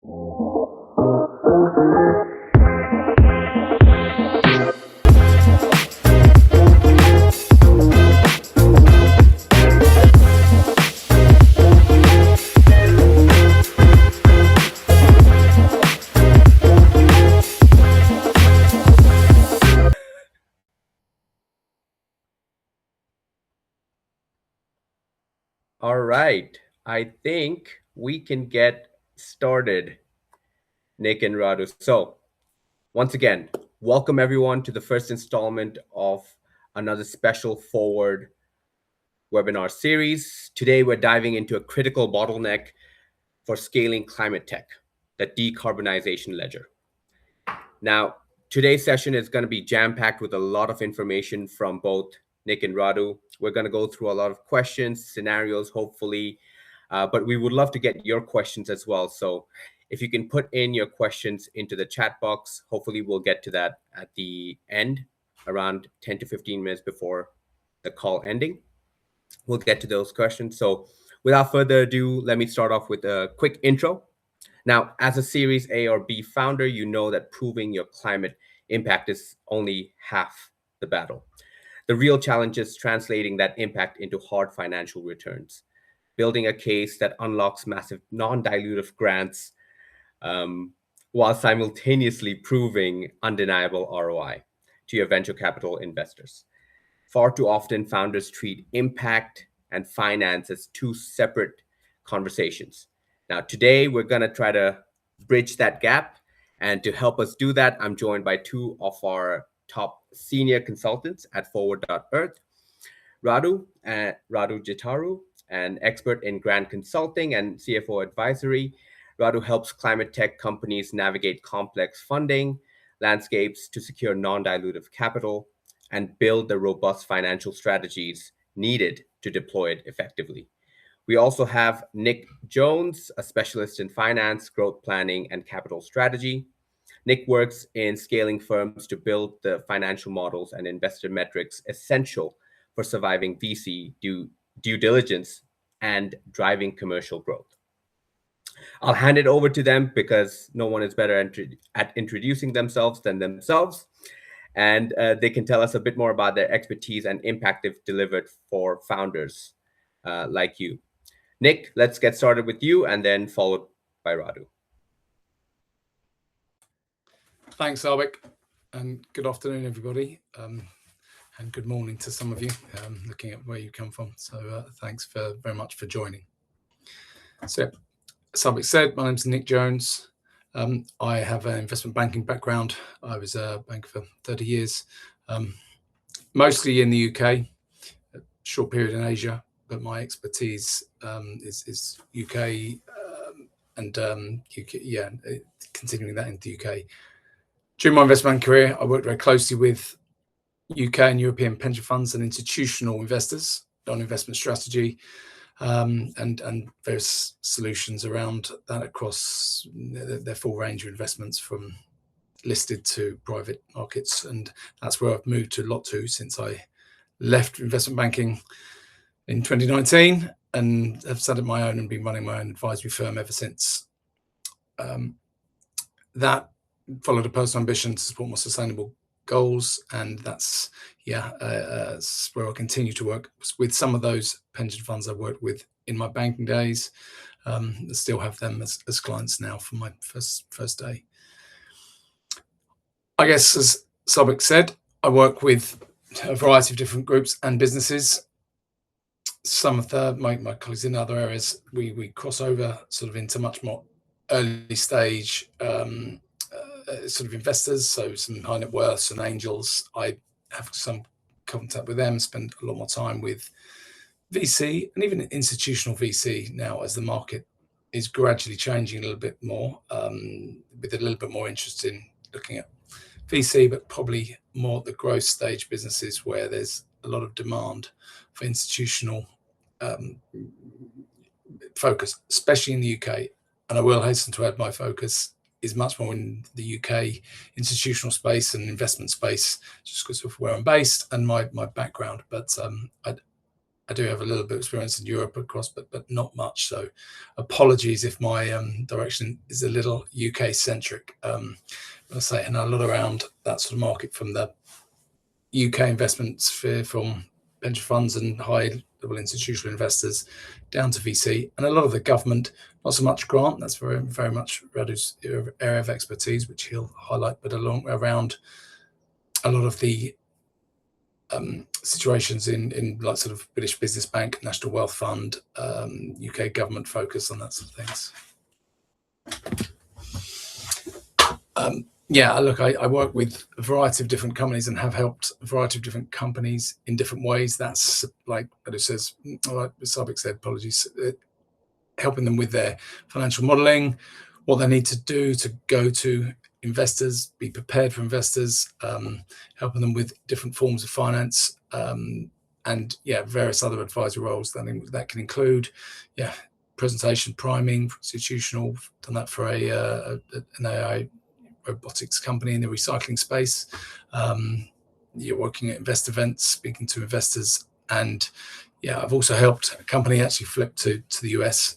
All right, I think we can get started, Nick and Radu. So, once again, welcome everyone to the first installment of another special Forward webinar series. Today, we're diving into a critical bottleneck for scaling climate tech, the decarbonization ledger. Now, today's session is going to be jam-packed with a lot of information from both Nick and Radu. We're going to go through a lot of questions, scenarios, hopefully, but we would love to get your questions as well. So if you can put in your questions into the chat box, hopefully we'll get to that at the end, around 10 to 15 minutes before the call ending. We'll get to those questions. So without further ado, let me start off with a quick intro. Now, as a Series A or B founder, you know that proving your climate impact is only half the battle. The real challenge is translating that impact into hard financial returns, building a case that unlocks massive non-dilutive grants while simultaneously proving undeniable ROI to your venture capital investors. Far too often, founders treat impact and finance as two separate conversations. Now, today, we're going to try to bridge that gap. And to help us do that, I'm joined by two of our top senior consultants at Forward.Earth, Radu Jitaru, an expert in grant consulting and CFO advisory. Radu helps climate tech companies navigate complex funding landscapes to secure non-dilutive capital and build the robust financial strategies needed to deploy it effectively. We also have Nick Jones, a specialist in finance, growth planning, and capital strategy. Nick works in scaling firms to build the financial models and investor metrics essential for surviving VC due diligence and driving commercial growth. I'll hand it over to them because no one is better at introducing themselves than themselves. And they can tell us a bit more about their expertise and impact they've delivered for founders like you. Nick, let's get started with you and then followed by Radu. Thanks, Albik, and good afternoon, everybody, and good morning to some of you, looking at where you come from. So thanks very much for joining. So, as Albik said, my name's Nick Jones. I have an investment banking background. I was a banker for 30 years, mostly in the UK, a short period in Asia, but my expertise is UK and continuing that in the UK. During my investment career, I worked very closely with UK and European pension funds and institutional investors on investment strategy and various solutions around that across their full range of investments from listed to private markets. And that's where I've moved a lot to since I left investment banking in 2019 and have started my own and been running my own advisory firm ever since. That followed a personal ambition to support more sustainable goals, and that's where I continue to work with some of those pension funds I worked with in my banking days. I still have them as clients now from my first day. I guess, as Albik said, I work with a variety of different groups and businesses. Some of my colleagues in other areas, we cross over sort of into much more early stage sort of investors, so some high net worths and angels. I have some contact with them, spend a lot more time with VC and even institutional VC now as the market is gradually changing a little bit more, with a little bit more interest in looking at VC, but probably more at the growth stage businesses where there's a lot of demand for institutional focus, especially in the UK. And I will hasten to add my focus is much more in the UK institutional space and investment space, just because of where I'm based and my background. But I do have a little bit of experience in Europe across, but not much. So apologies if my direction is a little UK centric. I say, and a lot around that sort of market from the UK investment sphere, from pension funds and high-level institutional investors down to VC, and a lot of the government, not so much grant. That's very, very much Radu's area of expertise, which he'll highlight, but around a lot of the situations in like sort of British Business Bank, National Wealth Fund, UK government focus on that sort of things. Yeah, look, I work with a variety of different companies and have helped a variety of different companies in different ways. That's like it says, like Sabik said, apologies, helping them with their financial modeling, what they need to do to go to investors, be prepared for investors, helping them with different forms of finance, and yeah, various other advisory roles that can include, yeah, presentation, priming, institutional. Done that for an AI robotics company in the recycling space. You're working at investor events, speaking to investors, and yeah, I've also helped a company actually flip to the US,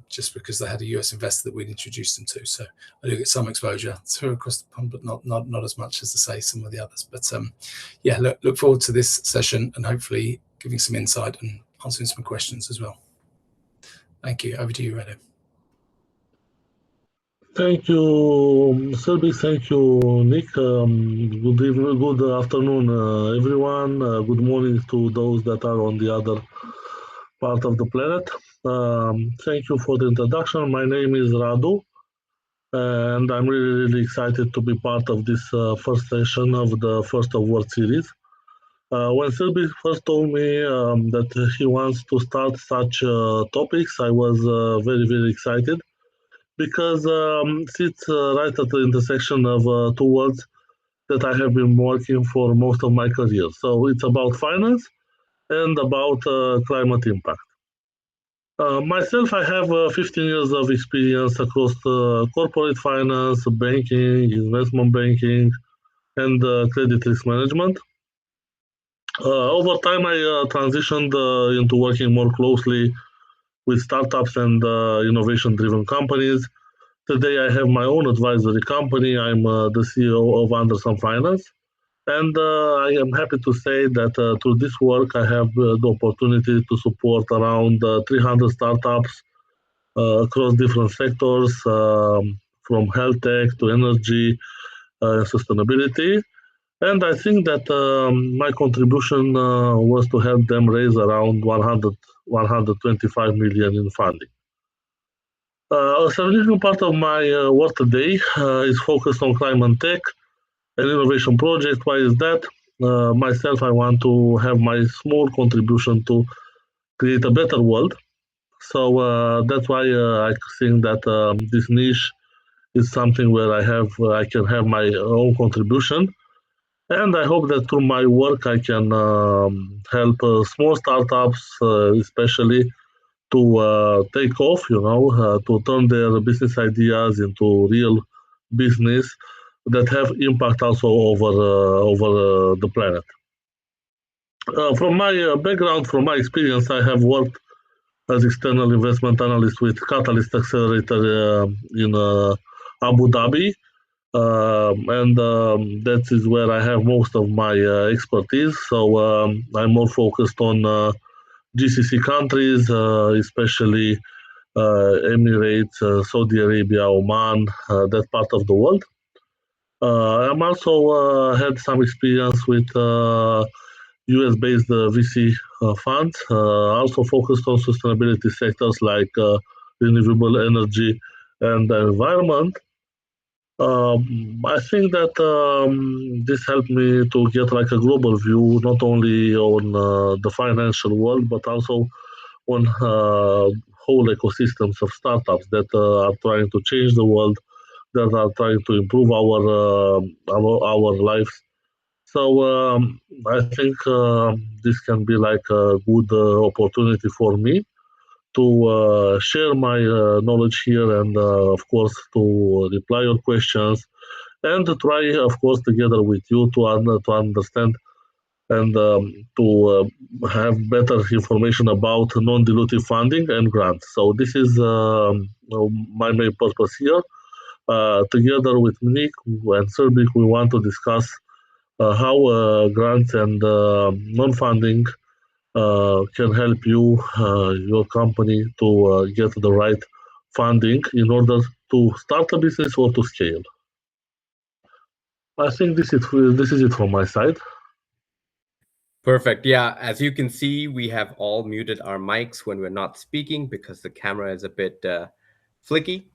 just because they had a US investor that we'd introduced them to. So I do get some exposure through across the pond, but not as much as to say some of the others. But yeah, look forward to this session and hopefully giving some insight and answering some questions as well. Thank you. Over to you, Radu. Thank you, Selby. Thank you, Nick. Good afternoon, everyone. Good morning to those that are on the other part of the planet. Thank you for the introduction. My name is Radu, and I'm really excited to be part of this first session of the First of World series. When Selby first told me that he wants to start such topics, I was very excited, because it's right at the intersection of two worlds that I have been working for most of my career. So it's about finance and about climate impact. Myself, I have 15 years of experience across corporate finance, banking, investment banking, and credit risk management. Over time, I transitioned into working more closely with startups and innovation-driven companies. Today, I have my own advisory company. I'm the CEO of Anderson Finance. And I am happy to say that through this work, I have the opportunity to support around 300 startups across different sectors, from health tech to energy and sustainability. And I think that my contribution was to help them raise around 125 million in funding. A significant part of my work today is focused on climate tech and innovation project. Why is that? Myself, I want to have my small contribution to create a better world. So that's why I think that this niche is something where I can have my own contribution. And I hope that through my work, I can help small startups, especially, to take off, to turn their business ideas into real business that have impact also over the planet. From my background, from my experience, I have worked as external investment analyst with Catalyst Accelerator in Abu Dhabi, and that is where I have most of my expertise. So I'm more focused on GCC countries, especially Emirates, Saudi Arabia, Oman, that part of the world. I'm also had some experience with US-based VC funds, also focused on sustainability sectors like renewable energy and the environment. I think that this helped me to get like a global view, not only on the financial world, but also on whole ecosystems of startups that are trying to change the world, that are trying to improve our lives. So I think this can be like a good opportunity for me to share my knowledge here, and of course to reply your questions, and to try, of course, together with you to understand and to have better information about non-dilutive funding and grants. So this is my main purpose here. Together with Nic and Srbik, we want to discuss how grants and non-funding can help you, your company, to get the right funding in order to start a business or to scale. I think this is it from my side. Perfect. Yeah, as you can see, we have all muted our mics when we're not speaking because the camera is a bit flicky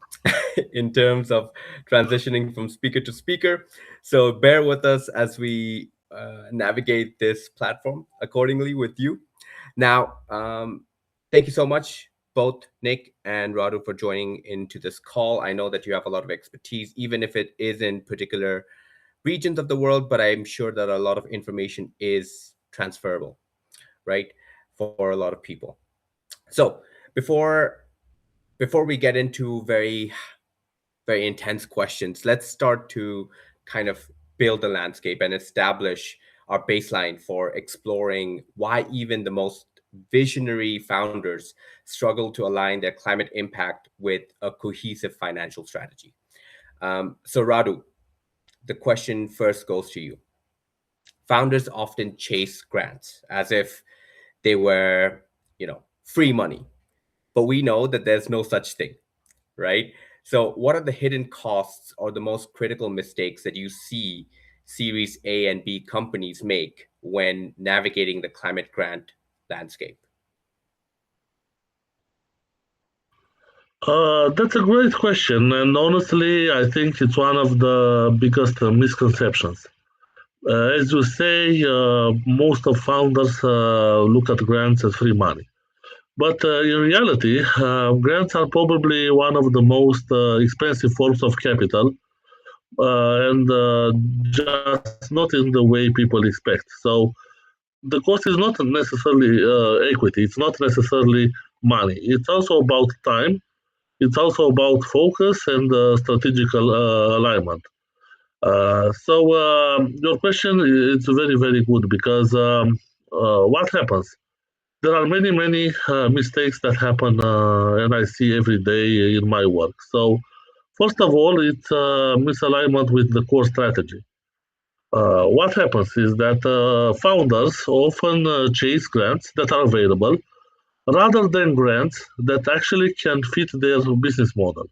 in terms of transitioning from speaker to speaker. So bear with us as we navigate this platform accordingly with you. Now, thank you so much, both Nic and Radu, for joining into this call. I know that you have a lot of expertise, even if it is in particular regions of the world, but I'm sure that a lot of information is transferable, right, for a lot of people. So before we get into very intense questions, let's start to kind of build the landscape and establish our baseline for exploring why even the most visionary founders struggle to align their climate impact with a cohesive financial strategy. So Radu, the question first goes to you. Founders often chase grants as if they were, free money. But we know that there's no such thing, right? So what are the hidden costs or the most critical mistakes that you see Series A and B companies make when navigating the climate grant landscape? That's a great question, and honestly, I think it's one of the biggest misconceptions. As you say, most of founders look at grants as free money. But in reality, grants are probably one of the most expensive forms of capital, and just not in the way people expect. So the cost is not necessarily equity, it's not necessarily money. It's also about time, it's also about focus and strategical alignment. So your question is very, very good because what happens? There are many mistakes that happen, and I see every day in my work. So first of all, it's misalignment with the core strategy. What happens is that founders often chase grants that are available rather than grants that actually can fit their business model.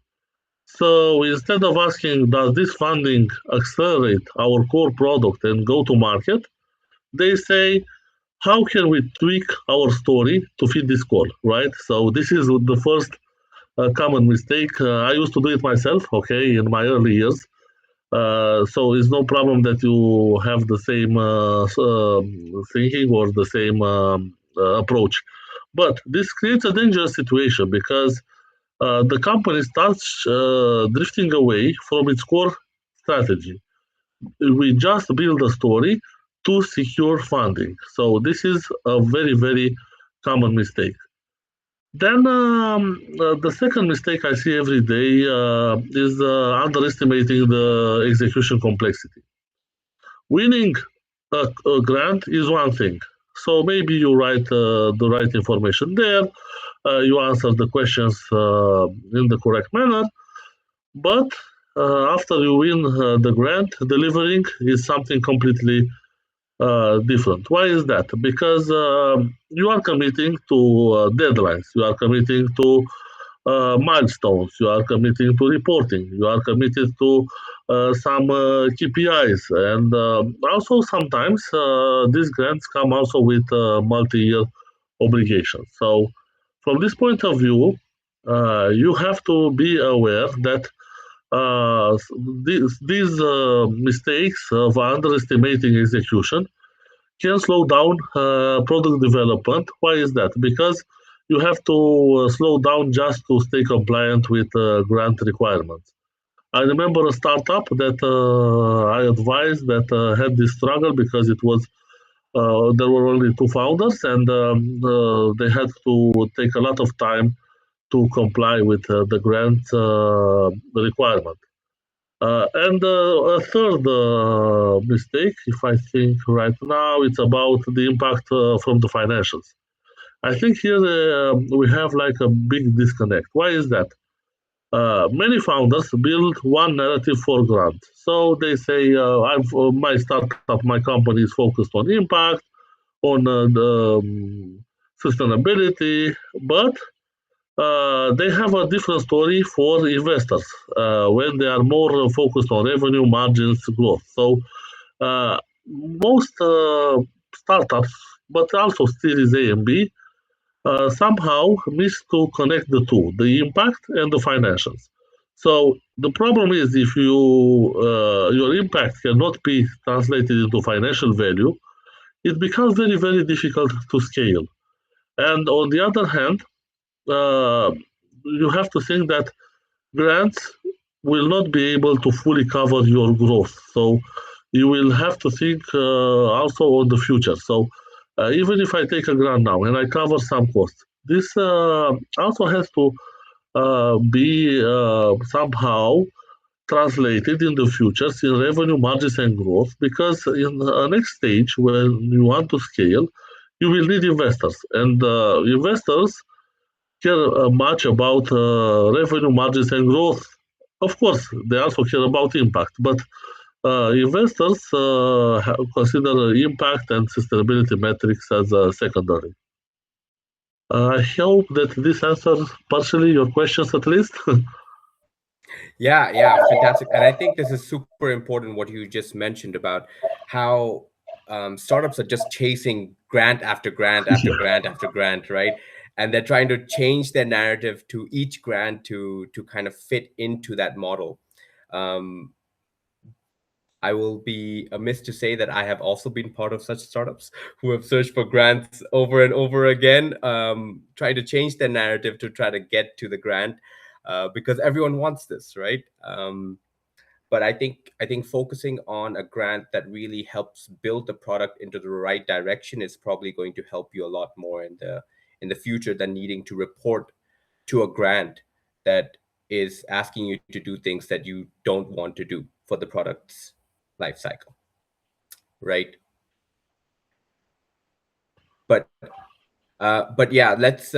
So instead of asking, does this funding accelerate our core product and go to market? They say, how can we tweak our story to fit this goal, right? So this is the first common mistake. I used to do it myself, okay, in my early years. So it's no problem that you have the same thinking or the same approach. But this creates a dangerous situation because the company starts drifting away from its core strategy. We just build a story to secure funding. So this is a very common mistake. Then the second mistake I see every day is underestimating the execution complexity. Winning a grant is one thing. So maybe you write the right information there, you answer the questions in the correct manner, but after you win the grant, delivering is something completely different. Why is that? Because you are committing to deadlines, you are committing to milestones, you are committing to reporting, you are committed to some KPIs, and also sometimes these grants come also with multi-year obligations. So from this point of view, you have to be aware that these mistakes of underestimating execution can slow down product development. Why is that? Because you have to slow down just to stay compliant with grant requirements. I remember a startup that I advised that had this struggle because it was there were only two founders and they had to take a lot of time to comply with the grant requirement. And a third mistake, if I think right now, it's about the impact from the financials. I think here we have like a big disconnect. Why is that? Many founders build one narrative for grant. So they say, my startup, my company is focused on impact, on the sustainability, but they have a different story for investors when they are more focused on revenue, margins, growth. So most startups, but also Series A and B, somehow miss to connect the two, the impact and the financials. So the problem is if your impact cannot be translated into financial value, it becomes very, very difficult to scale. And on the other hand, uh, you have to think that grants will not be able to fully cover your growth. So you will have to think also on the future. So even if I take a grant now and I cover some costs, this also has to be somehow translated in the future in revenue, margins, and growth. Because in the next stage, when you want to scale, you will need investors, and investors care much about revenue, margins, and growth. Of course, they also care about impact, but investors consider impact and sustainability metrics as secondary. I hope that this answers partially your questions at least. Yeah, fantastic. And I think this is super important what you just mentioned about how startups are just chasing grant after grant after grant after grant, right? And they're trying to change their narrative to each grant to kind of fit into that model. Um, I will be amiss to say that I have also been part of such startups who have searched for grants over and over again, trying to change their narrative to try to get to the grant because everyone wants this, right? But I think focusing on a grant that really helps build the product into the right direction is probably going to help you a lot more in the future than needing to report to a grant that is asking you to do things that you don't want to do for the product's life cycle, right? But but yeah, let's.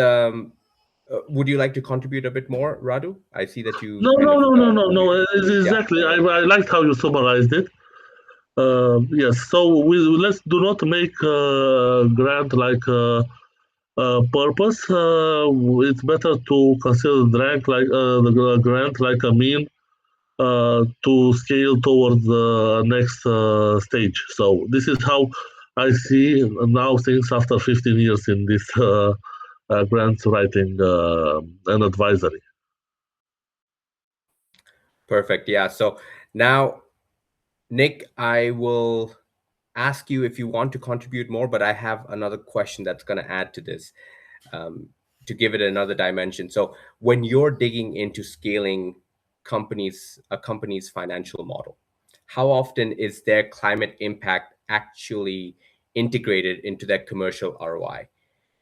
Would you like to contribute a bit more, Radu? I see that you No, kind no, of no, no, no, no. yeah. Exactly. I liked how you summarized it. Yes. So let's do not make grant like purpose. It's better to consider the grant like a mean to scale towards the next stage. So this is how I see now things after 15 years in this grants writing and advisory. Perfect. Yeah. So now, Nick, I will ask you if you want to contribute more, but I have another question that's going to add to this to give it another dimension. So when you're digging into scaling a company's financial model, how often is their climate impact actually integrated into their commercial ROI?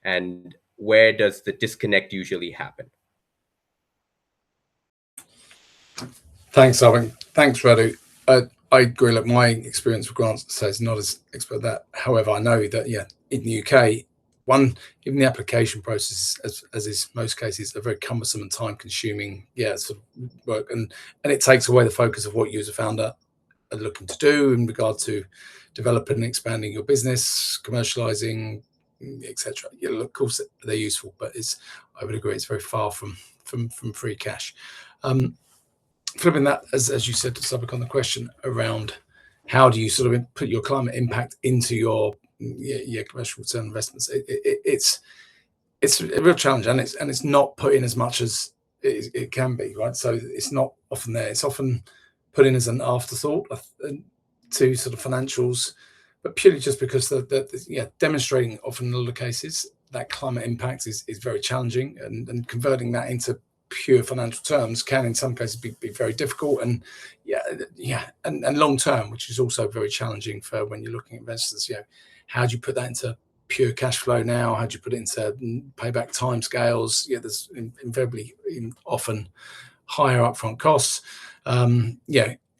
And where does the disconnect usually happen? Thanks, Alvin. Thanks, Radu. I agree. Look, my experience with grants says not as expert that. However, I know that in the UK, even the application process, as is most cases, are very cumbersome and time-consuming. Sort of work, and it takes away the focus of what you as a founder are looking to do in regard to developing and expanding your business, commercializing, etc. Of course, they're useful, but I would agree it's very far from free cash. Flipping that, as you said, to subject on the question around how do you sort of put your climate impact into your commercial return investments, it's a real challenge, and it's not put in as much as it can be, right? So it's not often there. It's often put in as an afterthought to sort of financials, but purely just because demonstrating often in a lot of cases that climate impact is very challenging, and converting that into pure financial terms can in some cases be very difficult, and long term, which is also very challenging for when you're looking at investors. How do you put that into pure cash flow now? How do you put it into payback timescales? There's invariably often higher upfront costs.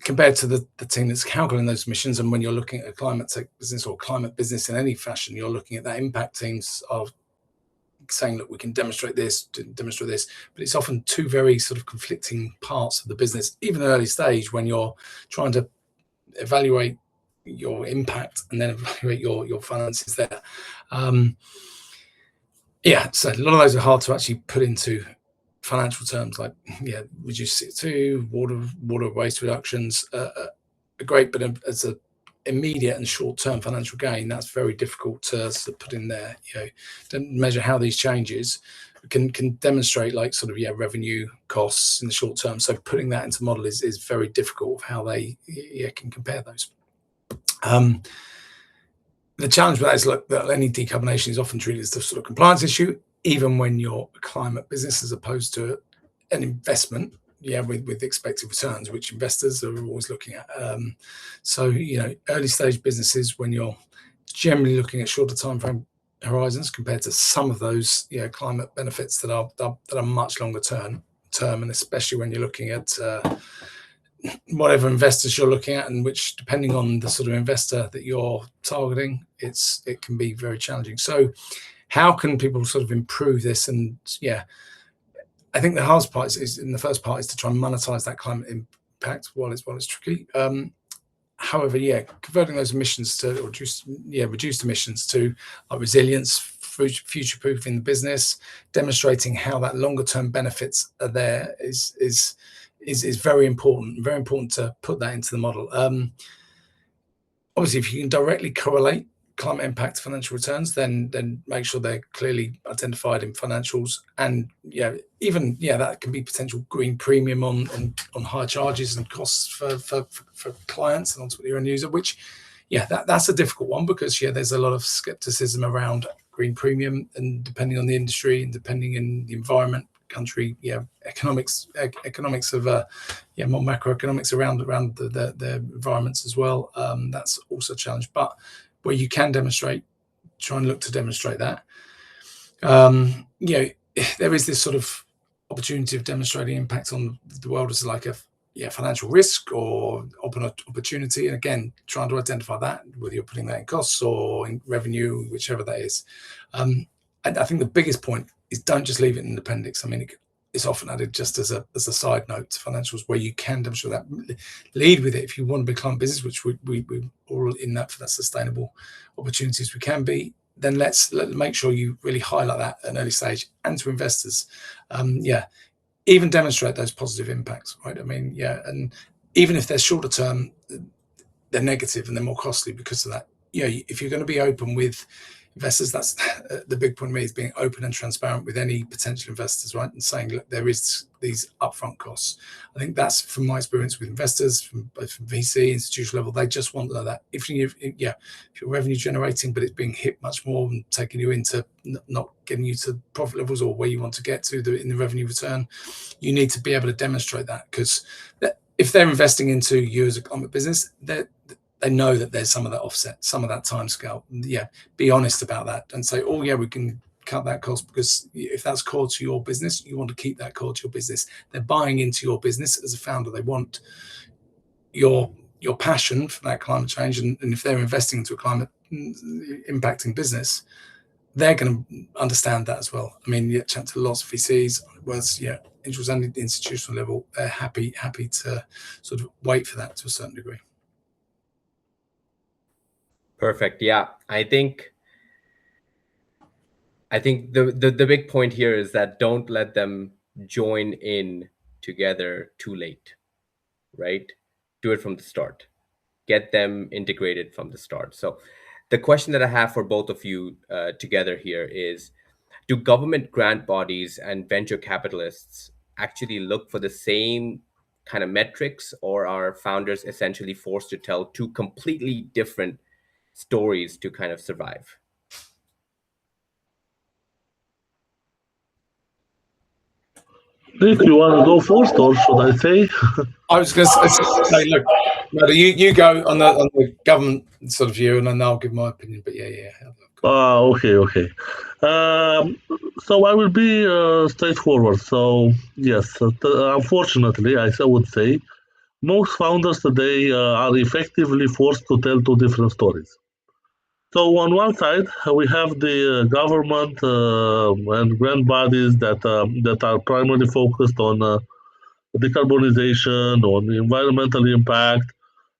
compared to the team that's calculating those emissions. And when you're looking at a climate tech business or climate business in any fashion, you're looking at that impact teams of saying, look, we can demonstrate this, but it's often two very sort of conflicting parts of the business, even at early stage when you're trying to evaluate your impact and then evaluate your finances there. So a lot of those are hard to actually put into financial terms, like reduce CO2, water waste reductions are great, but as a immediate and short-term financial gain, that's very difficult to put in there. To measure how these changes can demonstrate like sort of revenue costs in the short term. So putting that into model is very difficult of how they can compare those. The challenge with that is that any decarbonization is often treated as a sort of compliance issue, even when you're a climate business as opposed to an investment. With expected returns, which investors are always looking at. Early stage businesses, when you're generally looking at shorter time frame horizons compared to some of those climate benefits that are much longer term, and especially when you're looking at whatever investors you're looking at, and which, depending on the sort of investor that you're targeting, it can be very challenging. So how can people sort of improve this? And I think the hardest part is in the first part is to try and monetize that climate impact while it's tricky. However, converting those emissions to reduced emissions to resilience, future-proofing the business, demonstrating how that longer-term benefits are there is very important. Very important to put that into the model. Obviously, if you can directly correlate climate impact to financial returns, then make sure they're clearly identified in financials, and even that can be potential green premium on higher charges and costs for clients and ultimately your end user, which that's a difficult one, because there's a lot of skepticism around green premium, and depending on the industry and depending in the environment, country, economics of more macroeconomics around the environments as well. That's also a challenge, but where you can try and look to demonstrate that. There is this sort of opportunity of demonstrating impact on the world as like a financial risk or opportunity, and again, trying to identify that, whether you're putting that in costs or in revenue, whichever that is. And I think the biggest point is, don't just leave it in the appendix. I mean, it's often added just as a side note to financials, where you can demonstrate that. Lead with it if you want to become a business, which we're all in that for that sustainable opportunities we can be. Then let's make sure you really highlight that at an early stage, and to investors, even demonstrate those positive impacts, right? I mean, and even if they're shorter term, they're negative and they're more costly because of that. If you're going to be open with investors, that's the big point to me, is being open and transparent with any potential investors, right? And saying, look, there is these upfront costs. I think that's, from my experience with investors, from both from VC, institutional level, they just want to know that if you're revenue generating, but it's being hit much more and taking you into not getting you to profit levels or where you want to get to in the revenue return, you need to be able to demonstrate that, because if they're investing into you as a climate business, they know that there's some of that offset, some of that time scale. Be honest about that and say, we can cut that cost, because if that's core to your business, you want to keep that core to your business. They're buying into your business as a founder. They want your passion for that climate change, and if they're investing into a climate impacting business, they're going to understand that as well. I mean, chat to lots of VCs, whereas angels and the institutional level, they're happy to sort of wait for that to a certain degree. Perfect. Yeah, I think the big point here is that don't let them join in together too late, right? Do it from the start. Get them integrated from the start. So the question that I have for both of you together here is, do government grant bodies and venture capitalists actually look for the same kind of metrics, or are founders essentially forced to tell two completely different stories to kind of survive? Nick, you want to go first, or should I say? I was going to say, look, Radu, you go on the government sort of view, and then I'll give my opinion. But Okay. So I will be straightforward. So yes, unfortunately, I would say most founders today are effectively forced to tell two different stories. So on one side, we have the government and grant bodies that are primarily focused on decarbonization, on environmental impact,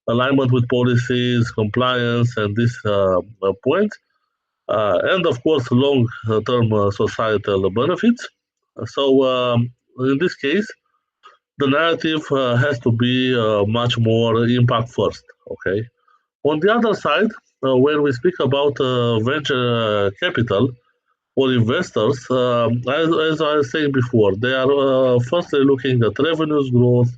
alignment with policies, compliance, and these points, and of course, long-term societal benefits. So in this case, the narrative has to be much more impact first. Okay. On the other side, when we speak about venture capital or investors, as I was saying before, they are firstly looking at revenues growth,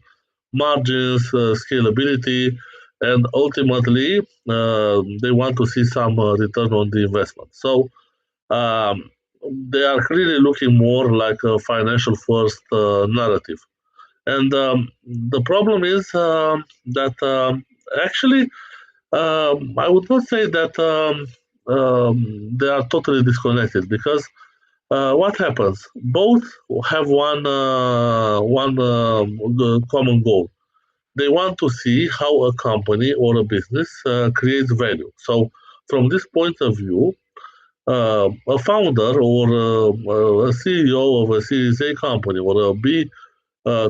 margins, scalability, and ultimately they want to see some return on the investment. So um, they are clearly looking more like a financial first narrative. And the problem is that actually I would not say that they are totally disconnected because what happens? Both have one common goal. They want to see how a company or a business creates value. So, from this point of view, a founder or a CEO of a Series A company or a B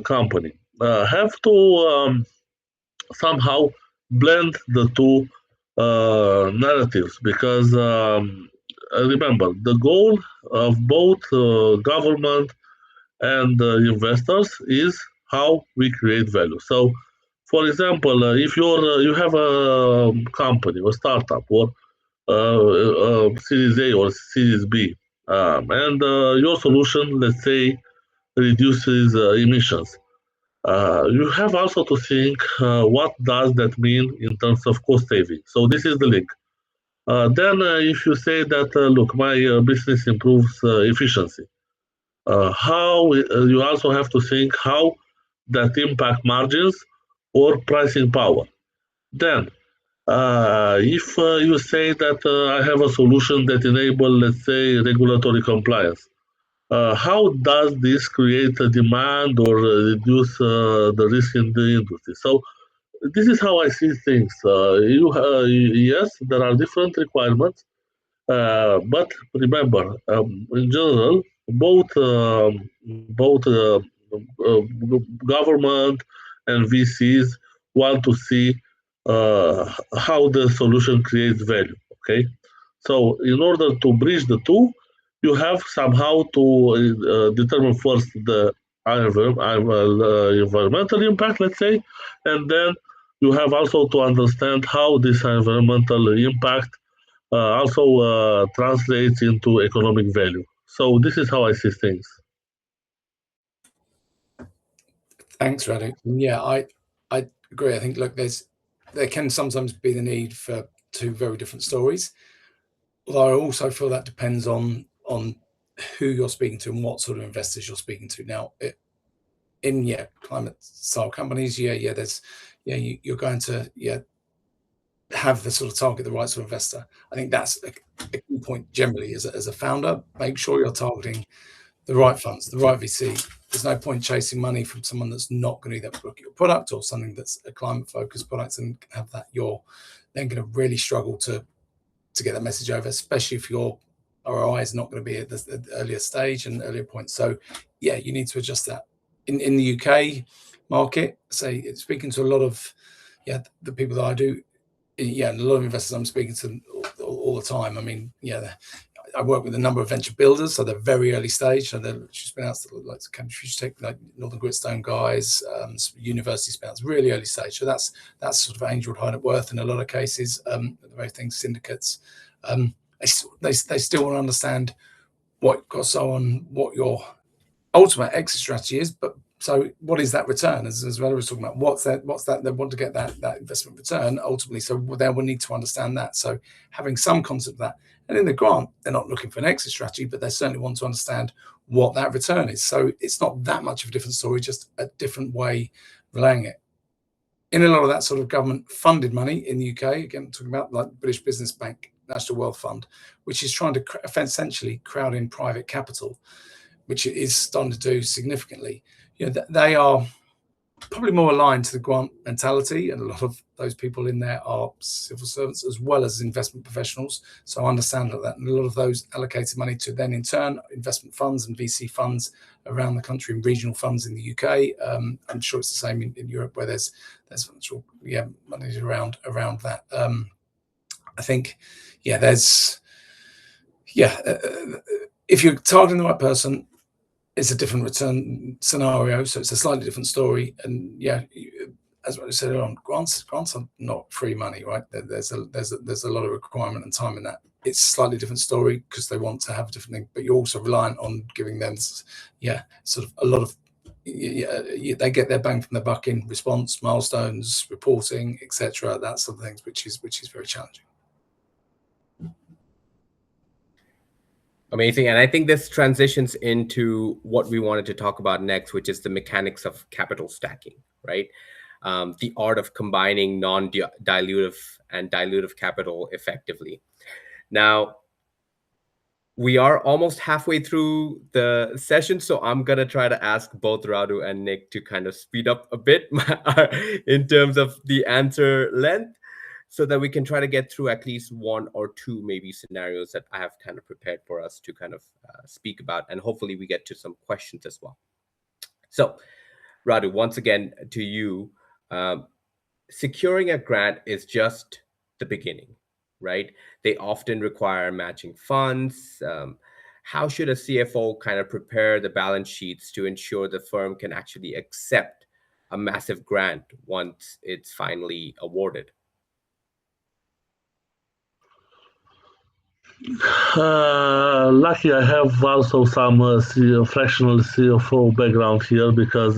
company have to somehow blend the two narratives because remember the goal of both government and investors is how we create value. So, for example, if you have a company or startup or Series A or Series B, and your solution, let's say, reduces emissions. You have also to think what does that mean in terms of cost saving. So this is the link. Then, if you say that, look, my business improves efficiency, how you also have to think how that impact margins or pricing power. Then, if you say that I have a solution that enable, let's say, regulatory compliance, how does this create a demand or reduce the risk in the industry? So this is how I see things. Yes, there are different requirements, but remember, in general, both government and VCs want to see how the solution creates value. Okay, so in order to bridge the two, you have somehow to determine first the environmental impact, let's say, and then you have also to understand how this environmental impact also translates into economic value. So this is how I see things. Thanks, Radu. Yeah, I agree. I think, look, there can sometimes be the need for two very different stories. Although I also feel that depends on who you're speaking to and what sort of investors you're speaking to. Now, in climate style companies, you're going to have the sort of target the right sort of investor. I think that's a key point generally as a founder. Make sure you're targeting the right funds, the right VC. There's no point chasing money from someone that's not going to either look at your product or something that's a climate focused product and have that you're then going to really struggle to get that message over, especially if your ROI is not going to be at the earlier stage and earlier point. So yeah, you need to adjust that. In the UK market, say speaking to a lot of the people that I do, a lot of investors I'm speaking to all the time. I mean, I work with a number of venture builders, so they're very early stage. So they're just been out to like Cambridge Tech, like Northern Gritstone guys, university spouts, really early stage. So that's sort of angel high net worth in a lot of cases. The very things syndicates. They still want to understand what got so on what your ultimate exit strategy is, but so what is that return? As Radu was talking about, what's that they want to get that investment return ultimately. So they will need to understand that. So having some concept of that. And in the grant, they're not looking for an exit strategy, but they certainly want to understand what that return is. So it's not that much of a different story, just a different way of relaying it. In a lot of that sort of government funded money in the UK, again, talking about like British Business Bank, National Wealth Fund, which is trying to essentially crowd in private capital, which it is starting to do significantly. They are probably more aligned to the grant mentality, and a lot of those people in there are civil servants as well as investment professionals. So I understand that and a lot of those allocated money to then in turn investment funds and VC funds around the country and regional funds in the UK. I'm sure it's the same in Europe, where there's money around that. I think, if you're targeting the right person, it's a different return scenario, so it's a slightly different story. And as I said earlier, grants are not free money, right? There's a lot of requirement and time in that. It's a slightly different story because they want to have a different thing, but you're also reliant on giving them, sort of a lot of. They get their bang from the buck in response, milestones, reporting, etc. That sort of things, which is very challenging. Amazing. And I think this transitions into what we wanted to talk about next, which is the mechanics of capital stacking, right? The art of combining non-dilutive and dilutive capital effectively. Now, we are almost halfway through the session, so I'm going to try to ask both Radu and Nic to kind of speed up a bit in terms of the answer length, so that we can try to get through at least one or two maybe scenarios that I have kind of prepared for us to kind of speak about. And hopefully we get to some questions as well. So Radu, once again to you, securing a grant is just the beginning, right? They often require matching funds. How should a CFO kind of prepare the balance sheets to ensure the firm can actually accept a massive grant once it's finally awarded? Lucky I have also some fractional CFO background here, because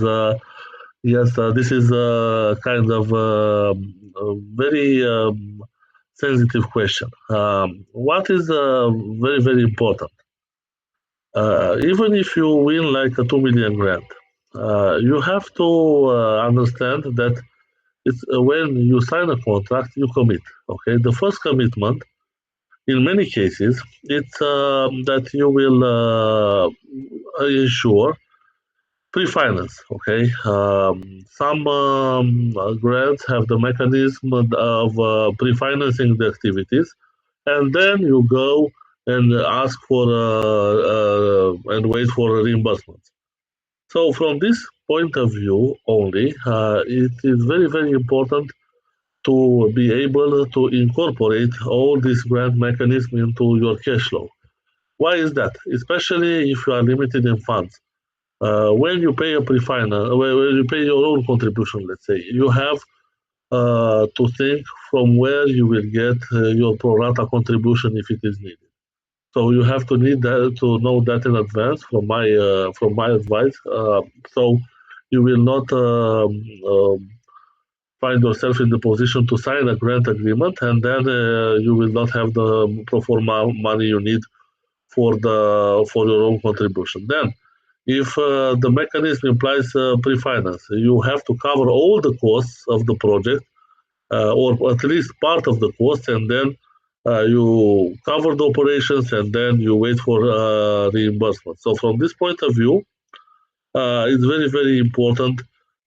this is a kind of a very sensitive question. What is very, very important? Even if you win like a 2 million grant, you have to understand that it's when you sign a contract, you commit. Okay, the first commitment, in many cases, it's that you will ensure pre-finance. Okay, some grants have the mechanism of pre-financing the activities, and then you go and ask for and wait for reimbursement. So from this point of view only, it is very, very important to be able to incorporate all this grant mechanism into your cash flow. Why is that? Especially if you are limited in funds. When you pay a pre-finance, when you pay your own contribution, let's say, you have to think from where you will get your pro rata contribution if it is needed. So you have to know that in advance. From my advice, so you will not find yourself in the position to sign a grant agreement, and then you will not have the pro forma money you need for your own contribution. Then, if the mechanism implies pre-finance, you have to cover all the costs of the project, or at least part of the costs, and then you cover the operations, and then you wait for reimbursement. So from this point of view, it's very, very important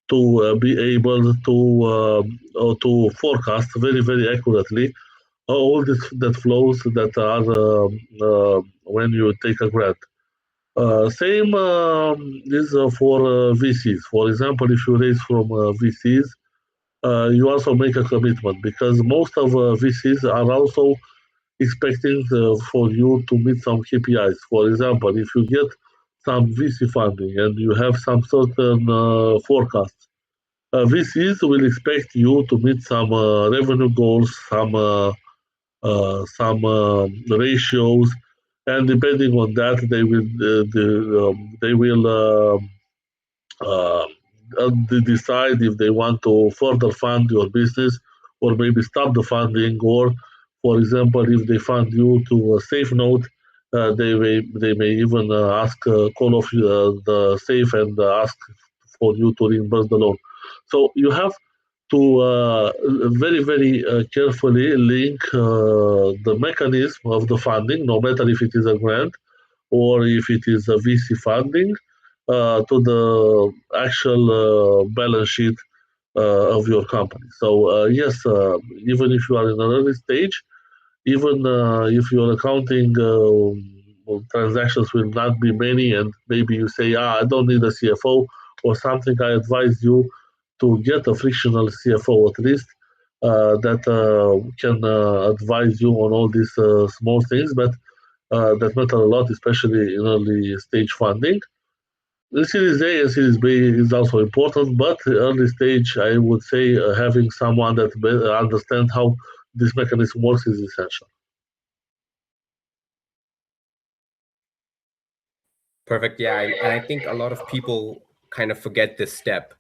to be able to forecast very, very accurately all that flows that are when you take a grant. Same is for VCs. For example, if you raise from VCs, you also make a commitment, because most of VCs are also expecting for you to meet some KPIs. For example, if you get some VC funding and you have some certain forecasts, VCs will expect you to meet some revenue goals, some ratios, and depending on that, they will decide if they want to further fund your business, or maybe stop the funding, or, for example, if they fund you to a safe note, they may even call off the safe and ask for you to reimburse the loan. So you have to very, very carefully link the mechanism of the funding, no matter if it is a grant or if it is a VC funding, to the actual balance sheet of your company. So yes, even if you are in an early stage, even if your accounting transactions will not be many, and maybe you say, I don't need a CFO or something, I advise you to get a frictional CFO at least that can advise you on all these small things, but that matter a lot, especially in early stage funding. The Series A and Series B is also important, but early stage, I would say having someone that understands how this mechanism works is essential. Perfect. Yeah, and I think a lot of people kind of forget this step,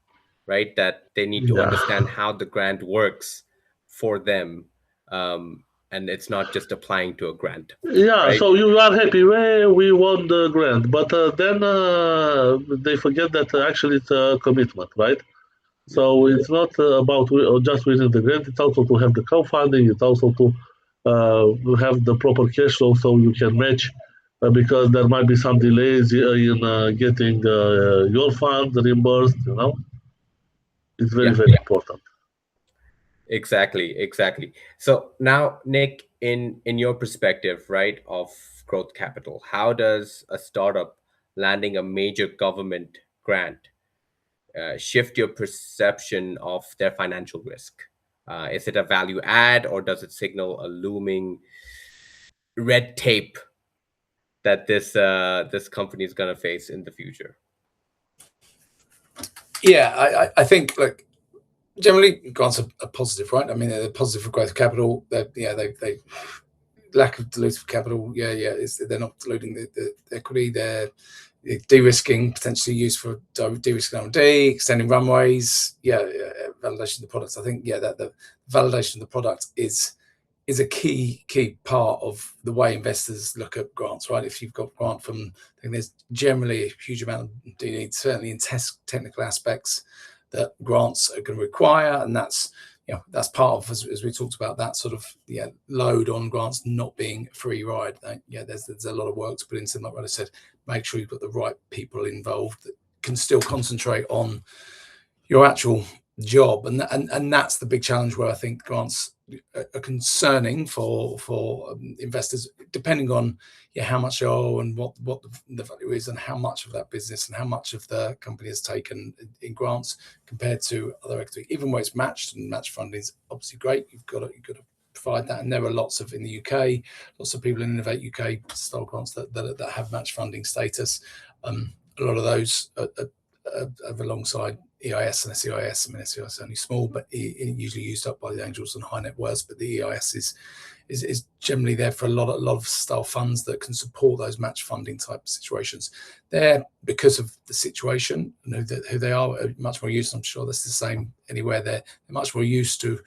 right? That they need to Yeah. understand how the grant works for them, and it's not just applying to a grant, Yeah, right? so you are happy, well, we won the grant, but then they forget that actually it's a commitment, right? So it's not about just winning the grant, it's also to have the co-funding, it's also to have the proper cash flow so you can match, because there might be some delays in getting your funds reimbursed, It's very, Yeah, very important. exactly. So now, Nick, in your perspective, right, of growth capital, how does a startup landing a major government grant shift your perception of their financial risk? Is it a value add, or does it signal a looming red tape that this company is going to face in the future? Yeah, I think like generally grants are positive, right? I mean, they're positive for growth capital. They lack of dilutive capital. They're not diluting the equity. They're de-risking, potentially used for de-risking R&D, extending runways. Validation of the products. I think that the validation of the product is a key part of the way investors look at grants, right? If you've got grant from, I think there's generally a huge amount of need, certainly in technical aspects that grants are going to require, and that's part of, as we talked about, that sort of load on grants not being a free ride. There's a lot of work to put into them. Like what I said, make sure you've got the right people involved that can still concentrate on your actual job, and that's the big challenge where I think grants are concerning for investors, depending on how much you owe and what the value is, and how much of that business and how much of the company has taken in grants compared to other equity. Even where it's matched, and match funding is obviously great. You've got to provide that, and there are lots of, in the UK, lots of people in Innovate UK style grants that have match funding status. A lot of those are alongside EIS and SEIS. I mean, SEIS is only small, but usually used up by the angels and high net worths. But the EIS is generally there for a lot of style funds that can support those match funding type situations. They're, because of the situation and who they are, much more used. I'm sure that's the same anywhere. They're much more used to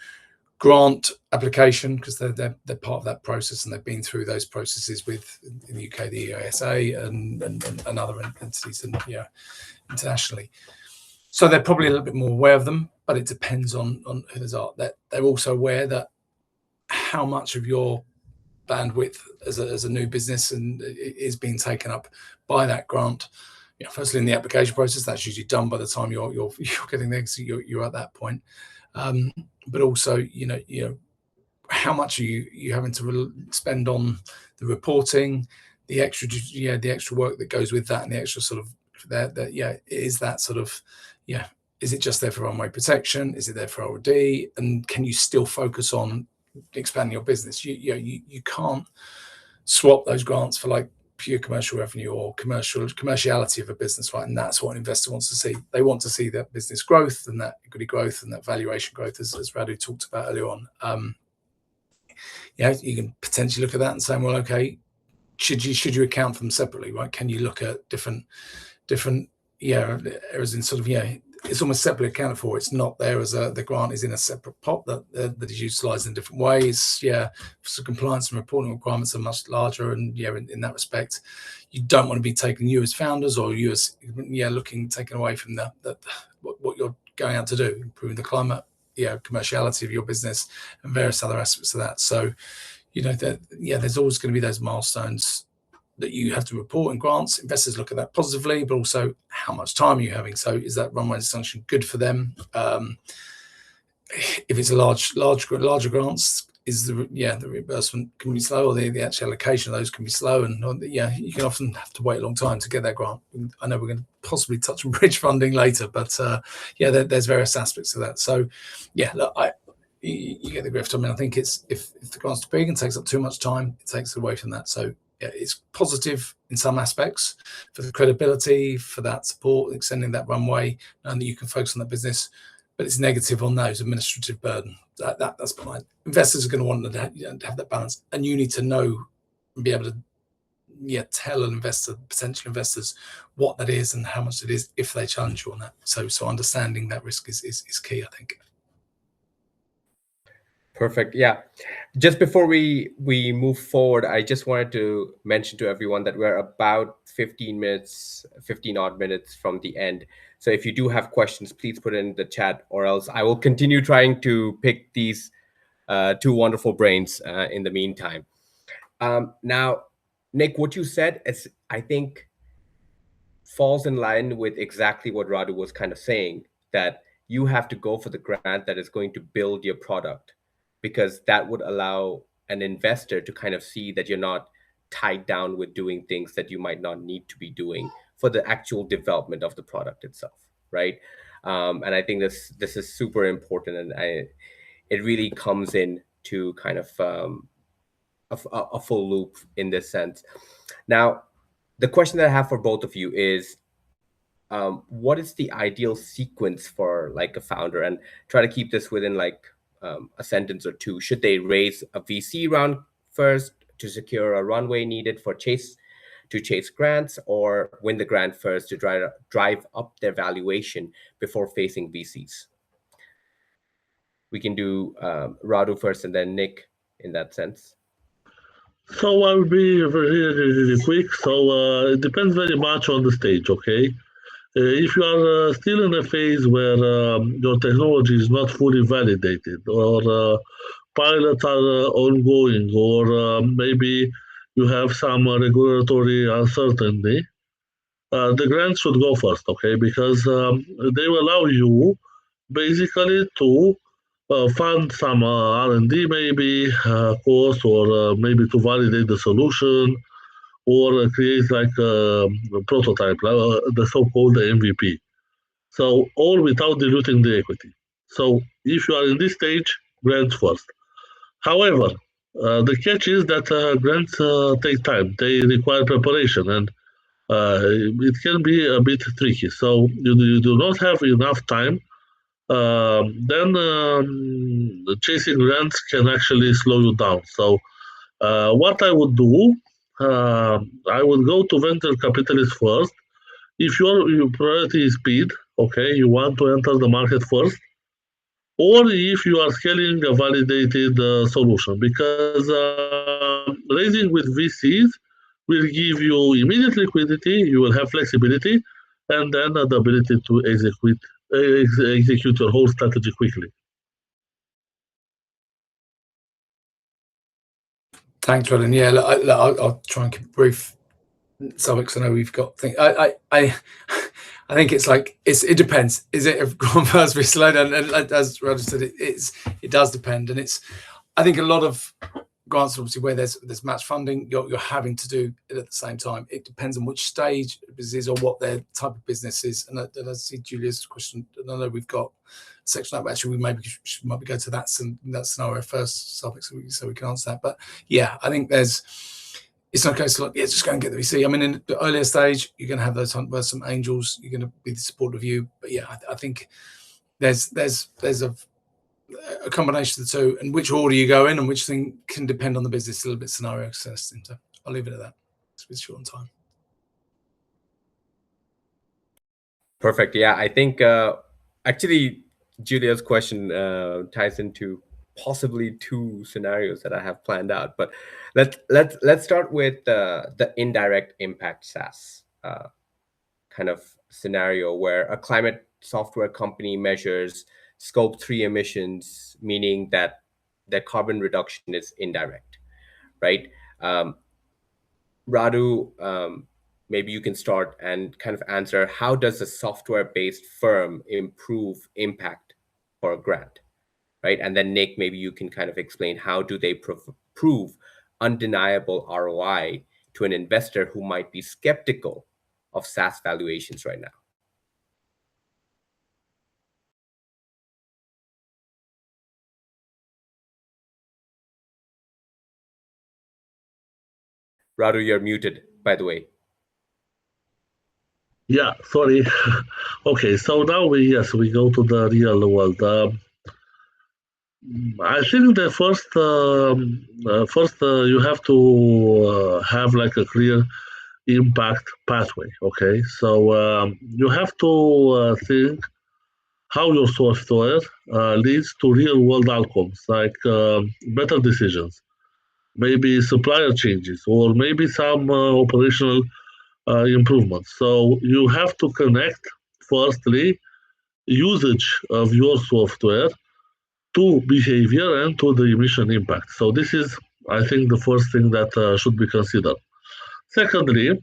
grant application because they're part of that process, and they've been through those processes with, in the UK, the EISA and other entities, and internationally. So they're probably a little bit more aware of them, but it depends on who those are. They're also aware that how much of your bandwidth as a new business and is being taken up by that grant. Firstly, in the application process, that's usually done by the time you're getting there, so you're at that point. But also, how much are you having to spend on the reporting, the extra work that goes with that, and the extra sort of is that sort of is it just there for runway protection? Is it there for R&D? And can you still focus on expanding your business? You can't swap those grants for like pure commercial revenue or commerciality of a business, right? And that's what an investor wants to see. They want to see that business growth and that equity growth and that valuation growth, as Radu talked about earlier on. You can potentially look at that and say, well, okay, should you account for them separately, right? Can you look at different areas in sort of it's almost separately accounted for. It's not there as the grant is in a separate pot that is utilised in different ways. So compliance and reporting requirements are much larger, and in that respect, you don't want to be taking you as founders or you as taken away from what you're going out to do, improving the climate, commerciality of your business, and various other aspects of that. So there's always going to be those milestones that you have to report in grants. Investors look at that positively, but also how much time are you having? So is that runway extension good for them? If it's a larger grants, is the reimbursement can be slow, or the actual allocation of those can be slow, and you can often have to wait a long time to get that grant. I know we're going to possibly touch on bridge funding later, but there's various aspects of that. So look, you get the drift. I mean, I think it's if the grant's too big and takes up too much time, it takes away from that. So it's positive in some aspects for the credibility, for that support, extending that runway, and that you can focus on that business. But it's negative on those administrative burden. That's fine. Investors are going to want to have that balance, and you need to know and be able to tell an investor, potential investors, what that is and how much it is if they challenge you on that. So understanding that risk is key, I think. Perfect. Yeah. Just before we move forward, I just wanted to mention to everyone that we're about 15 odd minutes from the end. So if you do have questions, please put it in the chat, or else I will continue trying to pick these two wonderful brains in the meantime. Now, Nic, what you said is, I think, falls in line with exactly what Radu was kind of saying, that you have to go for the grant that is going to build your product, because that would allow an investor to kind of see that you're not tied down with doing things that you might not need to be doing for the actual development of the product itself, right? And I think this is super important, and it really comes in to kind of a full loop in this sense. Now, the question that I have for both of you is, what is the ideal sequence for like a founder? And try to keep this within like a sentence or two. Should they raise a VC round first to secure a runway needed for chase grants, or win the grant first to drive up their valuation before facing VCs? We can do Radu first and then Nic in that sense. So I'll be really quick. So it depends very much on the stage, okay? If you are still in a phase where your technology is not fully validated, or pilots are ongoing, or maybe you have some regulatory uncertainty, the grants should go first, okay? Because they will allow you basically to fund some R&D maybe course, or maybe to validate the solution, or create like a prototype, the so-called MVP. So all without diluting the equity. So if you are in this stage, grants first. However, the catch is that grants take time. They require preparation, and it can be a bit tricky. So you do not have enough time. Then chasing grants can actually slow you down. So what I would do, I would go to venture capitalists first. If your priority is speed, okay, you want to enter the market first, or if you are scaling a validated solution, because raising with VCs will give you immediate liquidity, you will have flexibility, and then the ability to execute your whole strategy quickly. Thanks, Radu. Yeah, I'll try and keep it brief. So, because I know we've got things. I think it's like it depends. Is it gone first, we slow down? And as Radu said, it does depend, and I think a lot of grants, obviously, where there's match funding, you're having to do it at the same time. It depends on which stage this is or what their type of business is. And I see Julia's question. And I know we've got a section up. Actually, we might go to that scenario first, so we can answer that. But yeah, I think it's not a case of like, just go and get the VC. I mean, in the earlier stage, you're going to have those some angels. You're going to be the support of you. But yeah, I think there's a combination of the two, and which order you go in and which thing can depend on the business, a little bit scenario assessing. So I'll leave it at that. It's short on time. Perfect. Yeah, I think actually Julia's question ties into possibly two scenarios that I have planned out. But let's start with the indirect impact SaaS kind of scenario, where a climate software company measures Scope 3 emissions, meaning that their carbon reduction is indirect, right? Radu, maybe you can start and kind of answer, how does a software-based firm improve impact for a grant, right? And then Nick, maybe you can kind of explain, how do they prove undeniable ROI to an investor who might be skeptical of SaaS valuations right now? Radu, you're muted, by the way. Yeah, sorry. Okay, so now we go to the real world. I think that first you have to have like a clear impact pathway. Okay, so you have to think how your software leads to real world outcomes, like better decisions, maybe supplier changes, or maybe some operational improvements. So you have to connect firstly usage of your software to behavior and to the emission impact. So this is, I think, the first thing that should be considered. Secondly,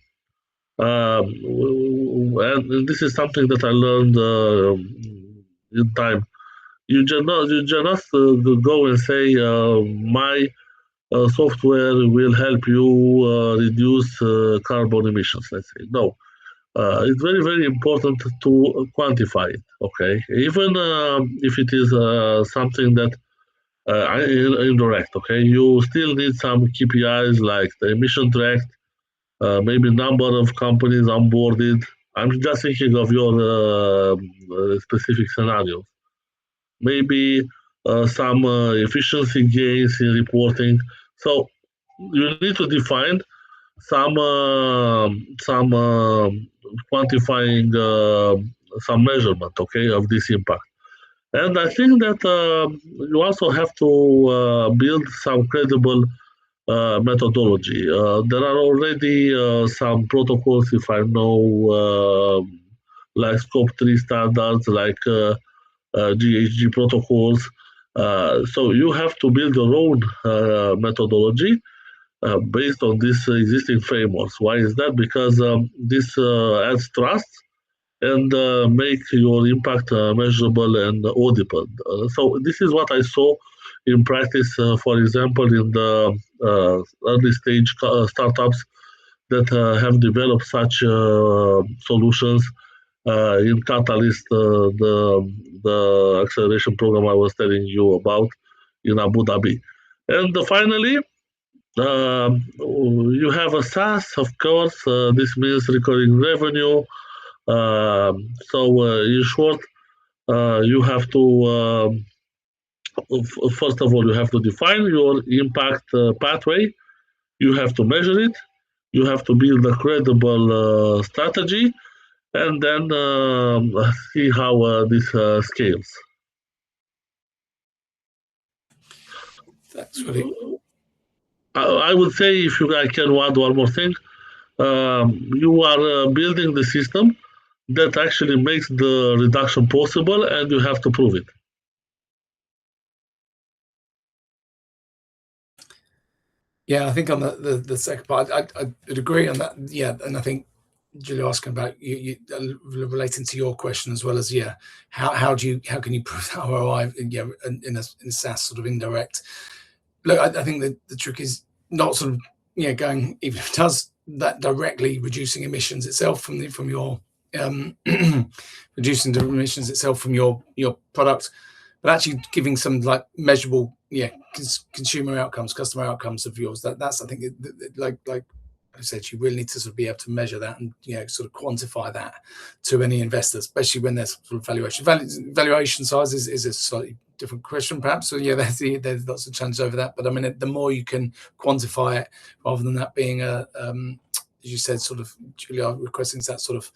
and this is something that I learned in time. You just go and say my software will help you reduce carbon emissions. Let's say no. It's very important to quantify it. Okay, even if it is something that indirect. Okay, you still need some KPIs like the emission track, maybe number of companies onboarded. I'm just thinking of your specific scenarios. Maybe some efficiency gains in reporting. So you need to define some quantifying some measurement, okay, of this impact. And I think that you also have to build some credible methodology. There are already some protocols, if I know, like Scope 3 standards, like GHG protocols. So you have to build your own methodology based on these existing frameworks. Why is that? Because this adds trust and make your impact measurable and audible. So this is what I saw in practice, for example, in the early stage startups that have developed such solutions in Catalyst, the acceleration program I was telling you about in Abu Dhabi. And finally, you have a SaaS, of course. This means recurring revenue. So in short, you have to first of all, you have to define your impact pathway. You have to measure it. You have to build a credible strategy, and then see how this scales. That's really. I would say, if I can add one more thing, you are building the system that actually makes the reduction possible, and you have to prove it. Yeah, I think on the second part, I'd agree on that. Yeah, and I think Julia asking about you relating to your question as well as how can you prove that ROI in a SaaS sort of indirect. Look, I think the trick is not sort of going, even if it does that directly, reducing emissions itself from your reducing the emissions itself from your product, but actually giving some like measurable consumer outcomes, customer outcomes of yours. That's I think like I said, you really need to sort of be able to measure that and sort of quantify that to any investor, especially when there's sort of valuation size is a slightly different question perhaps. So there's lots of challenges over that, but I mean the more you can quantify it, rather than that being a as you said, sort of Julia requesting that sort of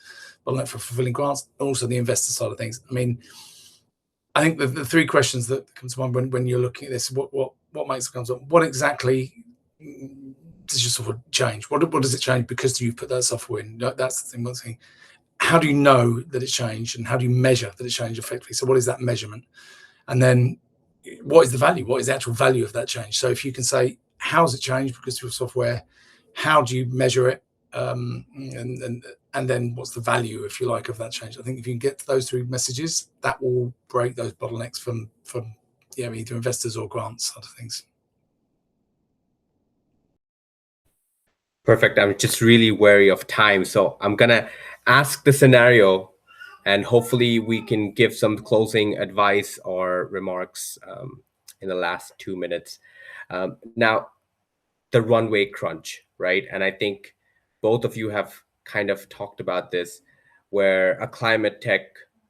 bottleneck for fulfilling grants, also the investor side of things. I mean, I think the three questions that come to mind when you're looking at this, what makes it comes up, what exactly does your software change? What does it change because you put that software in? That's the thing. One thing. How do you know that it changed, and how do you measure that it changed effectively? So what is that measurement? And then what is the value? What is the actual value of that change? So if you can say, how's it changed because of your software? how do you measure it, and then what's the value, if you like, of that change. I think if you can get to those three messages, that will break those bottlenecks from either investors or grants side of things. Perfect. I'm just really wary of time, so I'm gonna ask the scenario, and hopefully we can give some closing advice or remarks in the last 2 minutes. Now, the runway crunch, right? And I think both of you have kind of talked about this, where a climate tech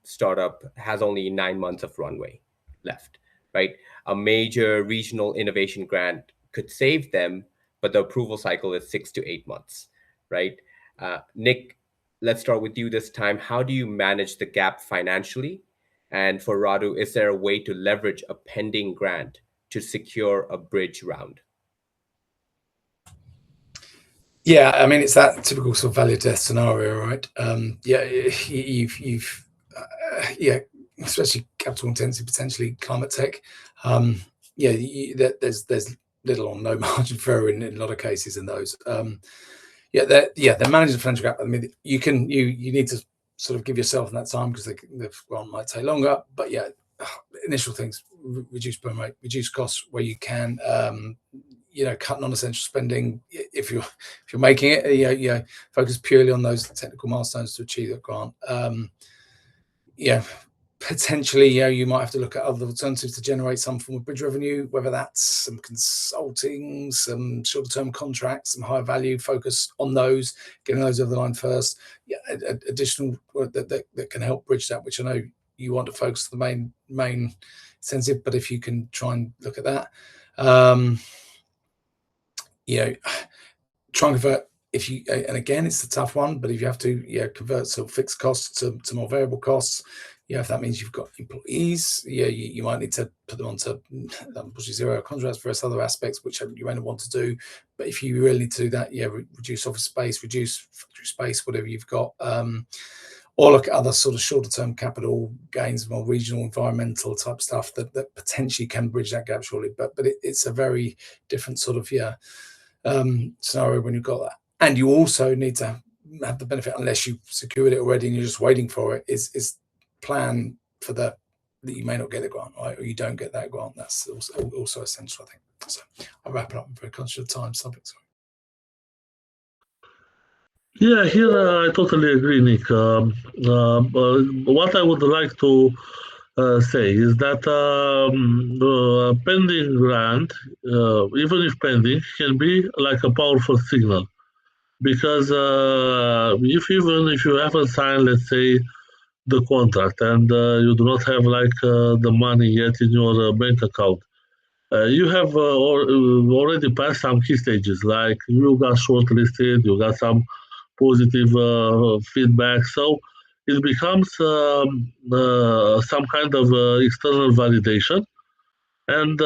startup has only 9 months of runway left, right? A major regional innovation grant could save them, but the approval cycle is 6 to 8 months, right? Nic, let's start with you this time. How do you manage the gap financially? And for Radu, is there a way to leverage a pending grant to secure a bridge round? Yeah, I mean, it's that typical sort of value death scenario, right? Yeah, you've especially capital intensive, potentially climate tech. There's little or no margin for error in a lot of cases in those. They're managing the financial gap. I mean, you need to sort of give yourself that time, because the grant might take longer. But yeah, initial things: reduce burn rate, reduce costs where you can. Cut non-essential spending if you're making it. Focus purely on those technical milestones to achieve that grant. Potentially, you might have to look at other alternatives to generate some form of bridge revenue, whether that's some consulting, some shorter-term contracts, some higher value focus on those, getting those over the line first. Additional work that can help bridge that, which I know you want to focus on the main incentive, but if you can try and look at that. Try and convert, and again, it's a tough one, but if you have to convert sort of fixed costs to more variable costs, if that means you've got employees, you might need to put them onto zero contracts, various other aspects which you may not want to do. But if you really need to do that, reduce office space, reduce factory space, whatever you've got, or look at other sort of shorter term capital gains, more regional environmental type stuff that potentially can bridge that gap shortly. But it's a very different sort of scenario when you've got that. And you also need to have the benefit, unless you've secured it already and you're just waiting for it, is plan for that you may not get the grant, right? Or you don't get that grant. That's also essential, I think. So I'll wrap it up. I'm very conscious of time. Yeah, here I totally agree, Nick. What I would like to say is that pending grant, even if pending, can be like a powerful signal, because even if you haven't signed, let's say, the contract, and you do not have the money yet in your bank account, you have already passed some key stages, like you got shortlisted, you got some positive feedback, so it becomes some kind of external validation, and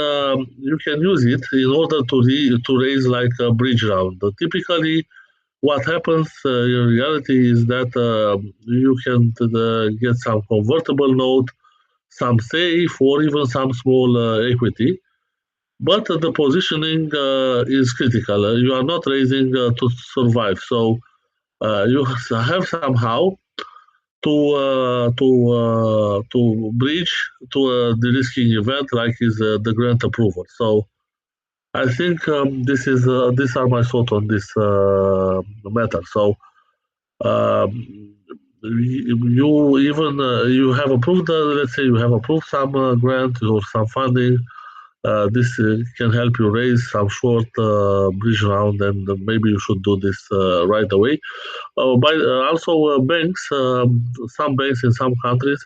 you can use it in order to raise like a bridge round. Typically, what happens in reality is that you can get some convertible note, some safe, or even some small equity. But the positioning is critical. You are not raising to survive, so you have somehow to bridge to a de-risking event like is the grant approval. So I think these are my thoughts on this matter. So you have approved, let's say you have approved some grant or some funding. This can help you raise some short bridge round, and maybe you should do this right away. Also, banks, some banks in some countries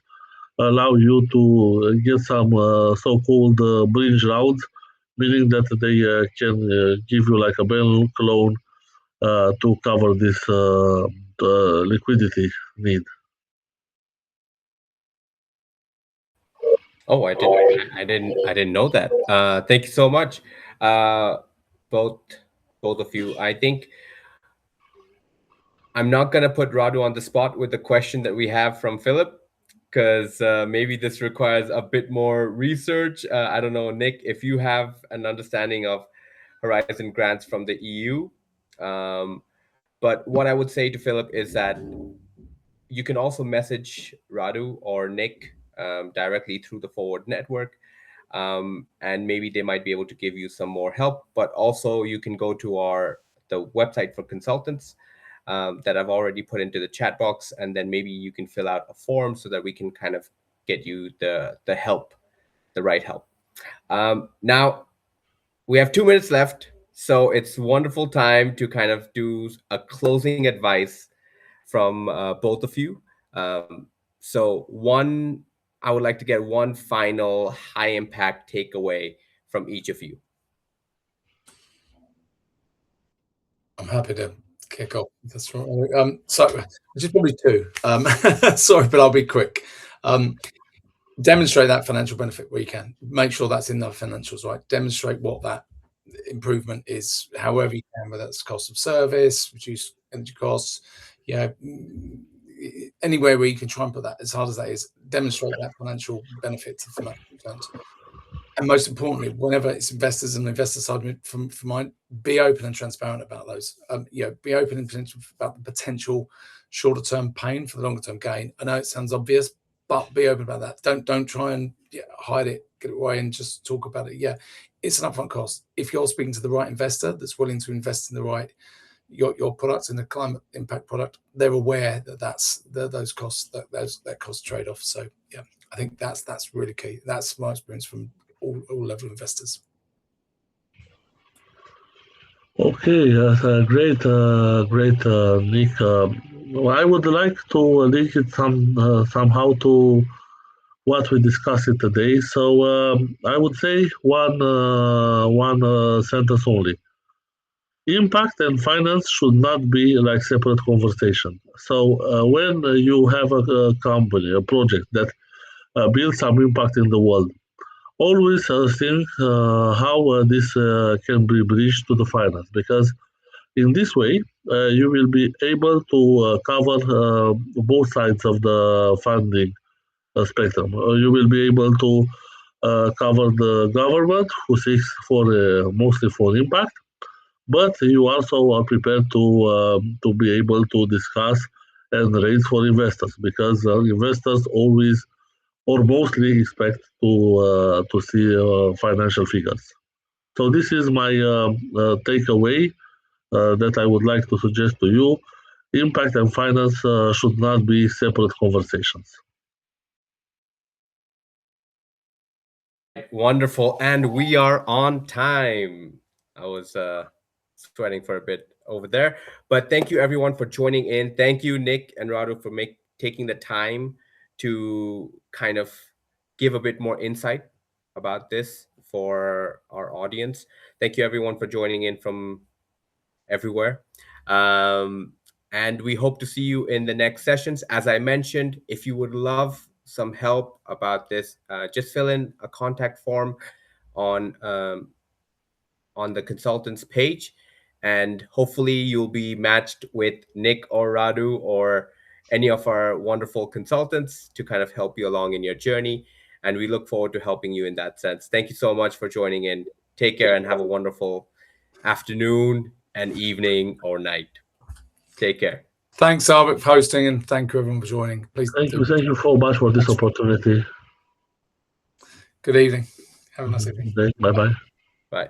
allow you to get some so-called bridge rounds, meaning that they can give you like a bank loan to cover this liquidity need. Oh, I didn't know that. Thank you so much, both of you. I think I'm not gonna put Radu on the spot with the question that we have from Philip, because maybe this requires a bit more research. I don't know, Nic, if you have an understanding of Horizon grants from the EU, But what I would say to Philip is that you can also message Radu or Nick directly through the Forward Network, and maybe they might be able to give you some more help. But also, you can go to the website for consultants that I've already put into the chat box, and then maybe you can fill out a form so that we can kind of get you the help, the right help. Now, we have 2 minutes left, so it's wonderful time to kind of do a closing advice from both of you. So I would like to get one final high impact takeaway from each of you. I'm happy to kick off. That's right. So just probably two. Sorry, but I'll be quick. Demonstrate that financial benefit where you can. Make sure that's in the financials, right? Demonstrate what that improvement is, however you can, whether that's cost of service, reduce energy costs, anywhere where you can try and put that, as hard as that is, demonstrate that financial benefit to financial returns. And most importantly, whenever it's investors and investor side from mine, be open and transparent about those. Be open and about the potential shorter term pain for the longer term gain. I know it sounds obvious, but be open about that. Don't try and hide it, get it away, and just talk about it. Yeah, it's an upfront cost. If you're speaking to the right investor that's willing to invest in the right your products in a climate impact product, they're aware that those costs, that cost trade off. So yeah, I think that's really key. That's my experience from all level investors. Okay, great, Nick. I would like to link it somehow to what we discussed today. So I would say one sentence only. Impact and finance should not be like separate conversation. So when you have a company, a project that builds some impact in the world, always think how this can be bridged to the finance, because in this way you will be able to cover both sides of the funding spectrum. You will be able to cover the government who seeks for mostly for impact, but you also are prepared to be able to discuss and raise for investors, because investors always or mostly expect to see financial figures. So this is my takeaway that I would like to suggest to you. Impact and finance should not be separate conversations. Wonderful, and we are on time. I was sweating for a bit over there, but thank you everyone for joining in. Thank you, Nick and Radu, for taking the time to kind of give a bit more insight about this for our audience. Thank you everyone for joining in from everywhere. And we hope to see you in the next sessions. As I mentioned, if you would love some help about this, just fill in a contact form on the consultants page, and hopefully you'll be matched with Nick or Radu or any of our wonderful consultants to kind of help you along in your journey. And we look forward to helping you in that sense. Thank you so much for joining in. Take care and have a wonderful afternoon and evening or night. Take care. Thanks, Albert, for hosting, and thank you everyone for joining. Please. Thank you so much for this opportunity. Good evening. Have a nice evening. Bye-bye. Bye.